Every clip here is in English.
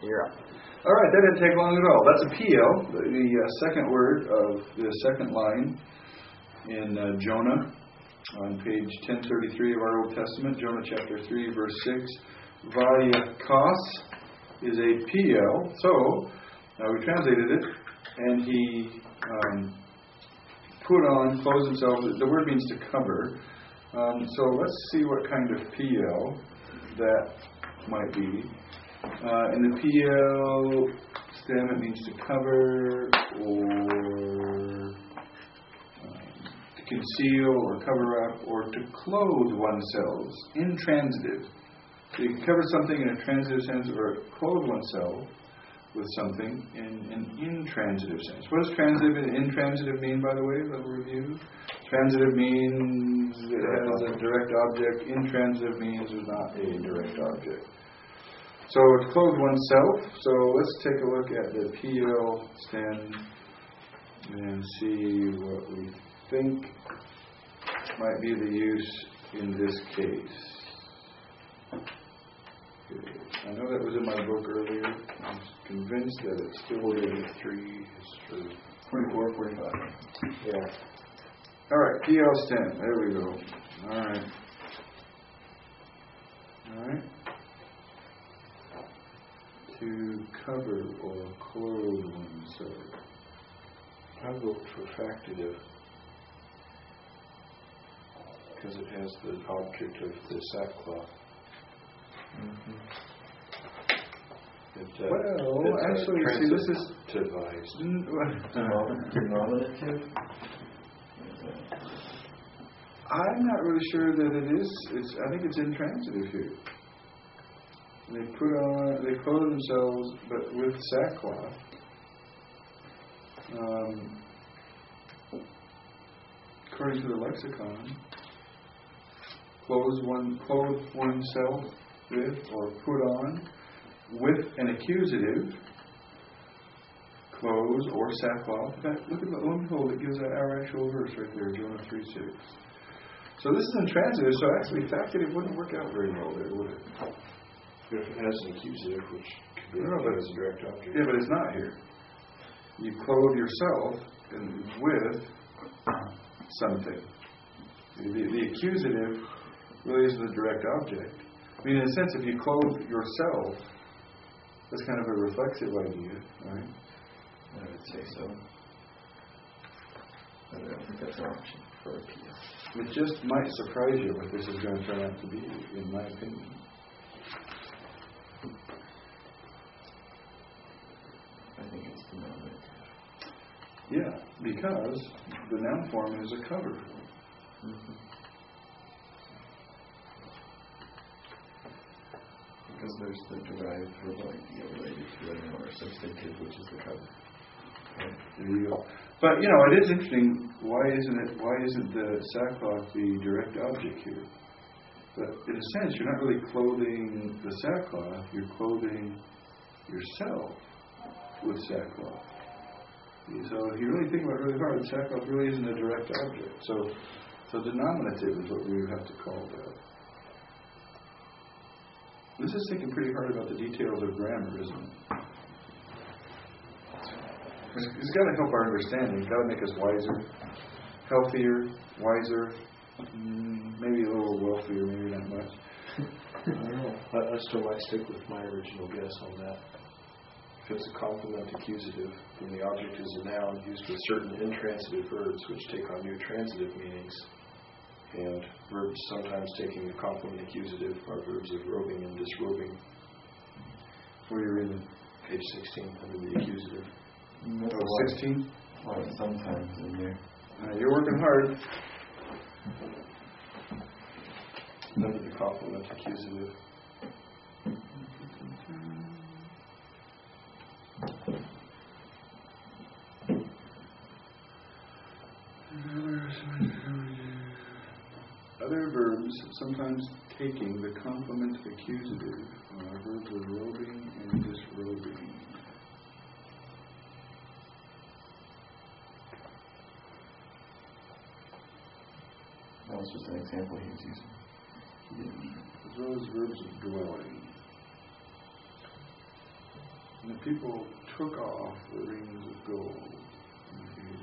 You're up. All right, that didn't take long at all. That's a PL, the second word of the second line in Jonah on page 1033 of our Old Testament, Jonah chapter 3, verse 6. Vayakos is a PL. So, now we translated it, and he put on, clothes himself. The word means to cover. So let's see what kind of PL that might be. In the PL stem, it means to cover or to conceal or cover up or to clothe oneself. Intransitive. So you can cover something in a transitive sense or clothe oneself with something in an intransitive sense. What does transitive and intransitive mean, by the way? A little review. Transitive means it has a direct object. Intransitive means there's not a direct object. So it's clothe oneself. So let's take a look at the PL stem and see what we think might be the use in this case. Okay. I know that was in my book earlier. I'm convinced that it's still 83 is true. 44, 45. Yeah. All right, PL stem. There we go. All right. All right. To cover or clothe oneself. I vote for factative because it has the object of the sackcloth. Mm-hmm. Well, actually, see, this is devised. Denominative? I'm not really sure that it is. I think it's intransitive here. They clothe themselves, but with sackcloth. According to the lexicon, clothe oneself with or put on with an accusative, clothes or sackcloth. In fact, look at the behold, it gives our actual verse right there, Jonah 3:6. So this is intransitive, so actually factative wouldn't work out very well there, would it? If it has an accusative, which could be as a direct object. Yeah, but it's not here. You clothe yourself with something. The accusative really isn't a direct object. I mean, in a sense, if you clothe yourself, that's kind of a reflexive idea, right? I would say so. I don't think that's an option for a PL. It just might surprise you what this is going to turn out to be, in my opinion. I think it's denominative. Yeah, because the noun form is a cover. Mm-hmm. Because there's the derived verbal idea related to a noun or substantive, which is the cover. Okay. There you go. But it is interesting. Why isn't the sackcloth the direct object here? But in a sense, you're not really clothing the sackcloth. You're clothing yourself with sackcloth. So if you really think about it really hard, the sackcloth really isn't a direct object. So denominative is what we would have to call that. This is thinking pretty hard about the details of grammar, isn't it? It's got to help our understanding. It's got to make us wiser, healthier, wiser, maybe a little wealthier, maybe not much. I don't know. I still might stick with my original guess on that. If it's a complement accusative, then the object is a noun used with certain intransitive verbs which take on new transitive meanings. And verbs sometimes taking the complement accusative are verbs of robing and disrobing. Where are you reading? Page 16 under the accusative. 16? Well, sometimes in there. You're working hard. Under the complement accusative. Other verbs sometimes taking the complement accusative are verbs of robing and disrobing. That was just an example he was using. As well as verbs of dwelling. And the people took off the rings of gold. Okay.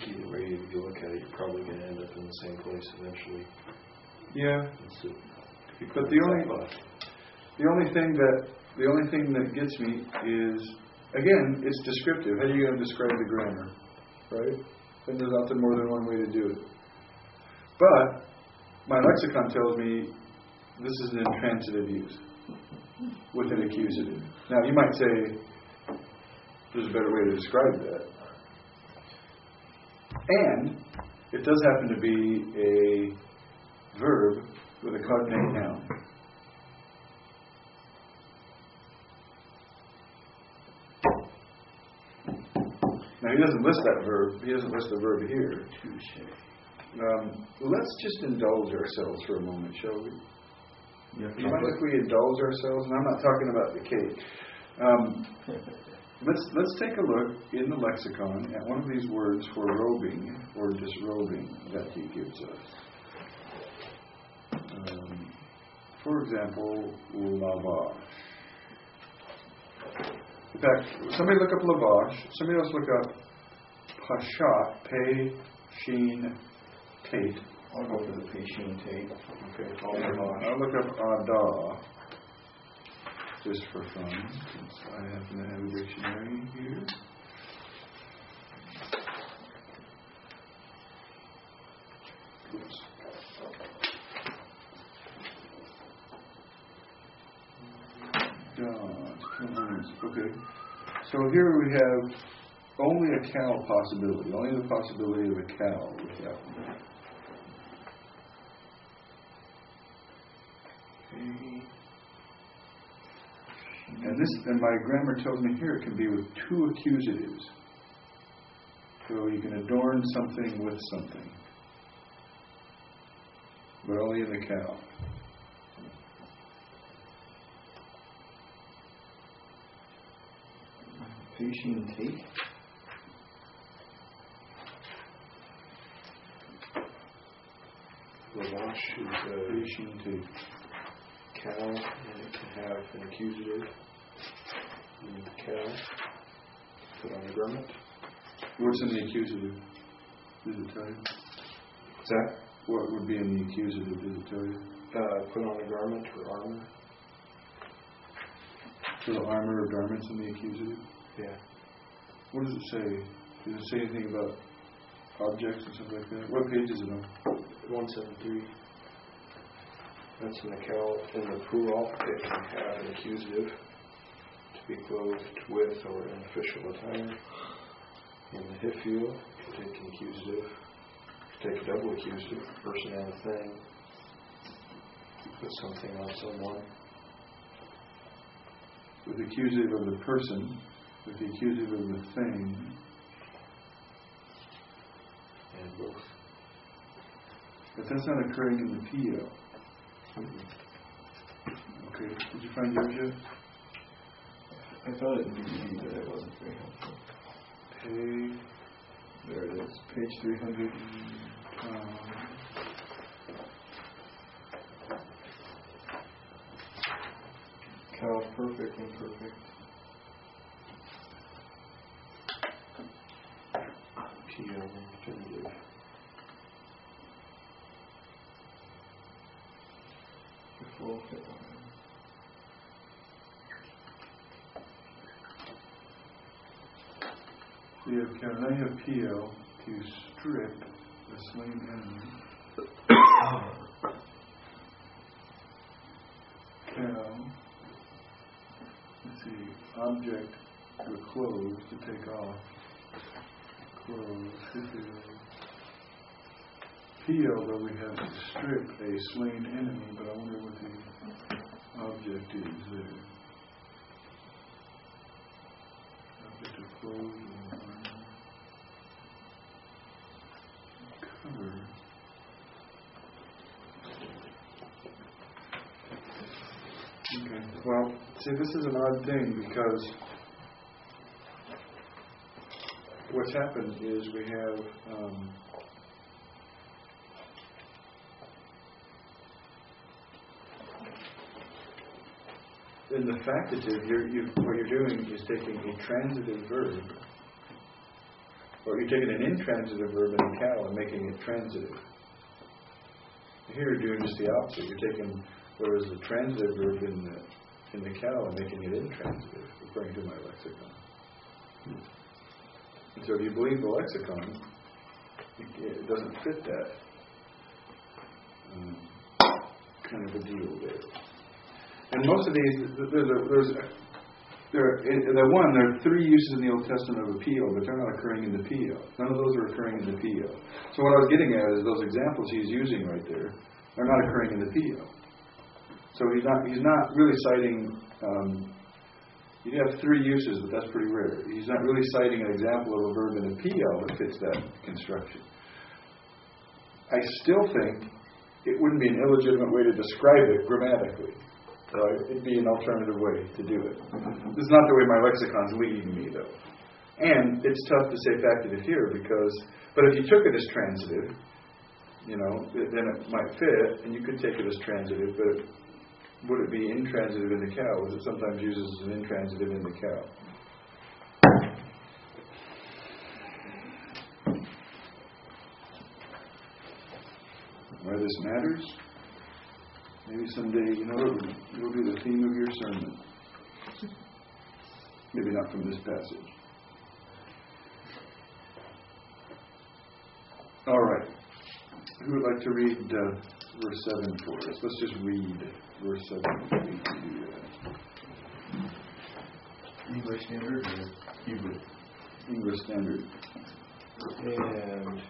Either way you look at it, you're probably going to end up in the same place eventually. Yeah. But the only thing that gets me is, again, it's descriptive. How are you going to describe the grammar, right? And there's often more than one way to do it. But my lexicon tells me this is an intransitive use with an accusative. Now you might say there's a better way to describe that. And it does happen to be a verb with a cognate noun. Now he doesn't list that verb. He doesn't list the verb here. Let's just indulge ourselves for a moment, shall we? Yeah. Do you mind if we indulge ourselves? And I'm not talking about the cake. Let's take a look in the lexicon at one of these words for robing or disrobing that he gives us. For example, lavage. In fact, somebody look up lavage. Somebody else look up pashat, pei, sheen, tate. I'll go for the pei, sheen, tate. Okay, I'll look up ada. Just for fun, since I happen to have a dictionary here. Oops. Okay. So here we have only a cow possibility, only the possibility of a cow with that one. And my grammar tells me here it can be with two accusatives. So you can adorn something with something. But only in the cow. Pei, sheen, tate. Lavage is Pei, sheen, tate. Cow, and it can have an accusative. And cow, put on the garment. What's in the accusative? Does it tell you? What's that? What would be in the accusative? Does it tell you? Put on a garment or armor. So the armor or garments in the accusative? Yeah. What does it say? Does it say anything about objects and stuff like that? What page is it on? 173. That's in the cow. In the plural, it can have an accusative to be clothed with or in official attire. In the hifil, it can take an accusative. Take a double accusative, person and a thing. Put something on someone. With the accusative of the person, with the accusative of the thing. And both. But that's not occurring in the PO. Okay, did you find yours yet? I thought it needed to be, but it wasn't very helpful. There it is, page 300. Cow, perfect, imperfect. PO, infinitive. Full fit line. So you have cow, now you have PO to strip the slain enemy. Cow. Let's see, object with clothes to take off. Clothes. PO, though, we have to strip a slain enemy, but I wonder what the object is there. Object of clothes and armor. Well, see, this is an odd thing because what's happened is we have in the factitive, what you're doing is taking a transitive verb, or you're taking an intransitive verb in a cow and making it transitive. Here you're doing just the opposite. You're taking what is the transitive verb in the cow and making it intransitive, according to my lexicon. And so if you believe the lexicon, it doesn't fit that kind of a deal there. And most of these, there are 3 uses in the Old Testament of appeal, but they're not occurring in the PO. None of those are occurring in the PO. So what I was getting at is those examples he's using right there are not occurring in the PO. So he's not really citing. You have 3 uses, but that's pretty rare. He's not really citing an example of a verb in a PO that fits that construction. I still think it wouldn't be an illegitimate way to describe it grammatically. It'd be an alternative way to do it. This is not the way my lexicon's leading me, though. And it's tough to say factitive here but if you took it as transitive, then it might fit, and you could take it as transitive, but would it be intransitive in the cow? Was it sometimes used as an intransitive in the cow? Why this matters? Maybe someday, it'll be the theme of your sermon. Maybe not from this passage. All right. Who would like to read verse 7 for us? Let's just read verse 7. English Standard or Hebrew? English Standard. And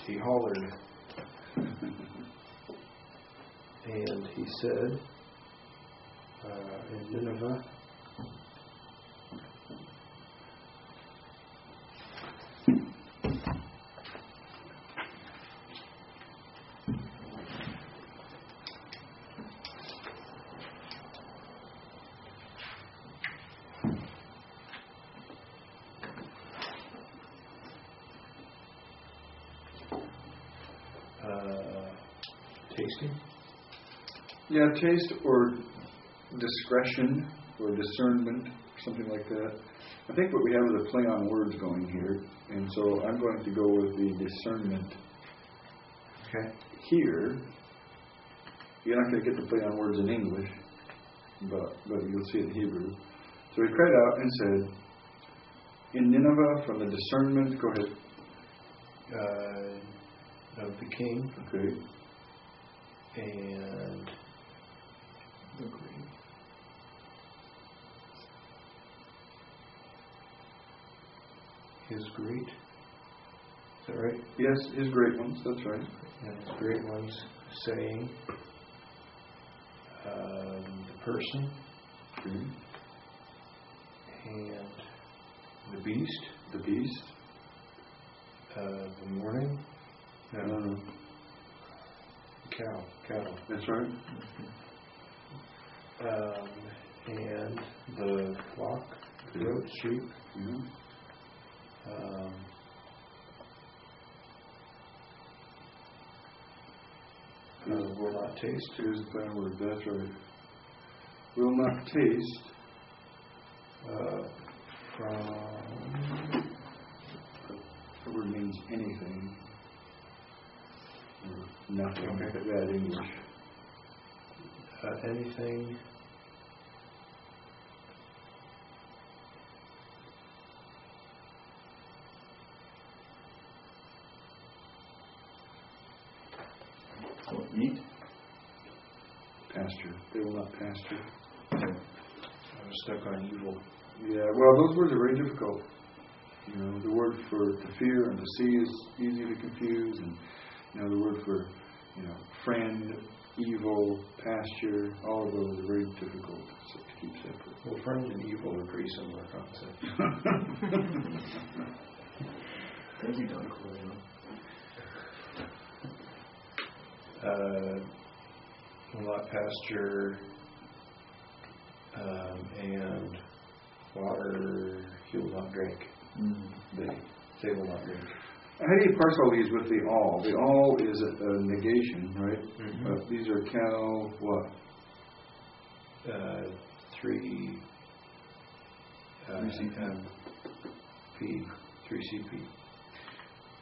he hollered. And he said, in Nineveh, tasting? Yeah, taste or discretion or discernment, something like that. I think what we have is a play on words going here, and so I'm going to go with the discernment. Okay. Here, you're not going to get the play on words in English, but you'll see it in Hebrew. So he cried out and said, in Nineveh, from the discernment, go ahead. Of the king. Okay. And The green. his great. Is that right? Yes, his great ones, that's right. And his great ones saying, the person Okay. and the beast, the morning, cattle. That's right. And the flock, goats, sheep. Mm-hmm. Will not taste. Here's the final word, that's right. Will not taste from. The word means anything. Or nothing. Okay. Bad English. Anything Eat? Pasture. They will not pasture. I'm stuck on evil. Yeah, well, those words are very difficult. The word for to fear and to see is easy to confuse, and the word for friend, evil, pasture, all of those are very difficult to keep separate. Well, friend and evil are pretty similar concepts. Thank you, Don Corleone. Will not pasture and water he will not drink. They will not drink. How do you parse all these with the all? The all is a negation, right? These are cal what? 3 P, 3 CP.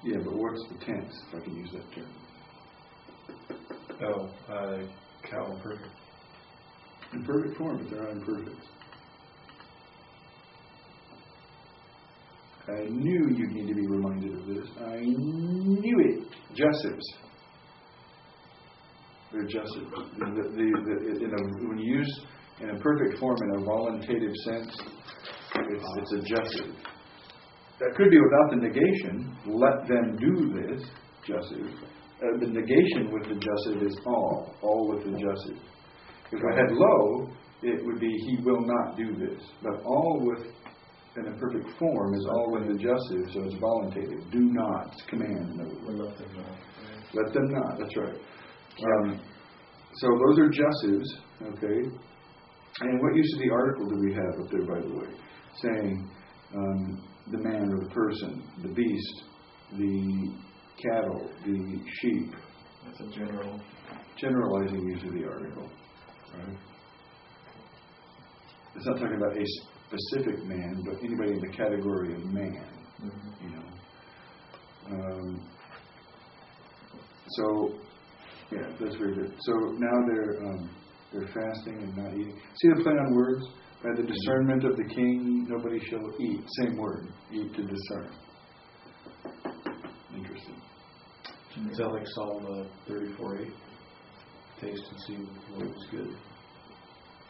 Yeah, but what's the tense, if I can use that term? Cal imperfect. In perfect form, but they're not imperfect. I knew you'd need to be reminded of this. I knew it. Jussives. They're jussives. When used in a perfect form in a voluntative sense, it's a jussive. That could be without the negation. Let them do this. Jussive. The negation with the jussive is all. All with the jussive. If I had low, it would be he will not do this. But all with in a perfect form is all with the jussive, so it's voluntative. Do not. It's command. Or let them not. Let them not. That's right. So those are jussives. Okay. And what use of the article do we have up there, by the way? Saying the man or the person, the beast, the cattle, the sheep. That's a general. Generalizing use of the article. Right? It's not talking about a specific man, but anybody in the category of man. You know. So, yeah, that's very good. So now they're fasting and not eating. See the play on words? By the discernment of the king, nobody shall eat. Same word. Eat to discern. Interesting. Is that like Psalm 34:8? Taste and see what is good. Would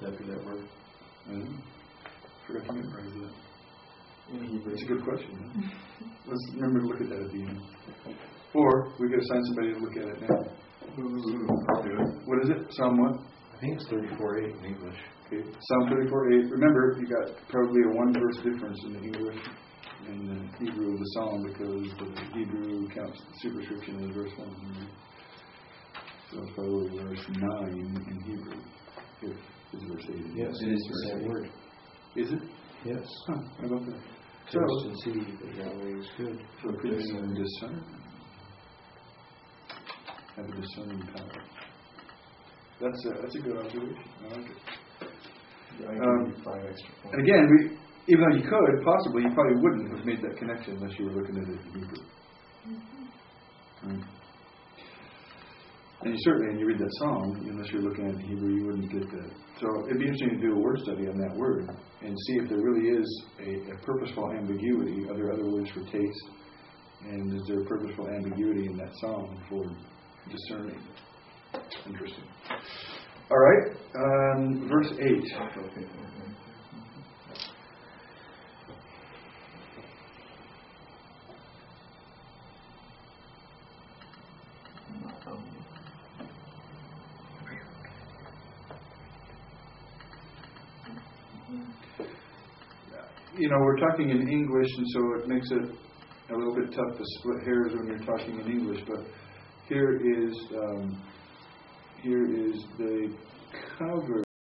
that be that word? Forgot to memorize that. In Hebrew. It's a good question. Huh? Let's remember to look at that at the end. Or we could assign somebody to look at it now. I'll do it. What is it? Psalm what? I think it's 34:8 in English. Okay. Psalm 34:8. Remember, you got probably a one verse difference in the English and the Hebrew of the Psalm because the Hebrew counts the superscription as verse 1. So it's probably verse 9 in Hebrew. If it's verse 8. Yes, it is the same word. Is it? Yes. Huh, how about that? Taste and see that Yahweh is good. So it could be discern. Have a discerning power. That's a good observation. I like it. I give you 5 extra points. And again, even though you could, possibly, you probably wouldn't have made that connection unless you were looking at it in Hebrew. Right. And you certainly, when you read that song, unless you're looking at it in Hebrew, you wouldn't get that. So it'd be interesting to do a word study on that word and see if there really is a purposeful ambiguity. Are there other words for taste? And is there a purposeful ambiguity in that song for discerning? Interesting. All right, verse 8. You know, we're talking in English, and so it makes it a little bit tough to split hairs when you're talking in English. But here is the cover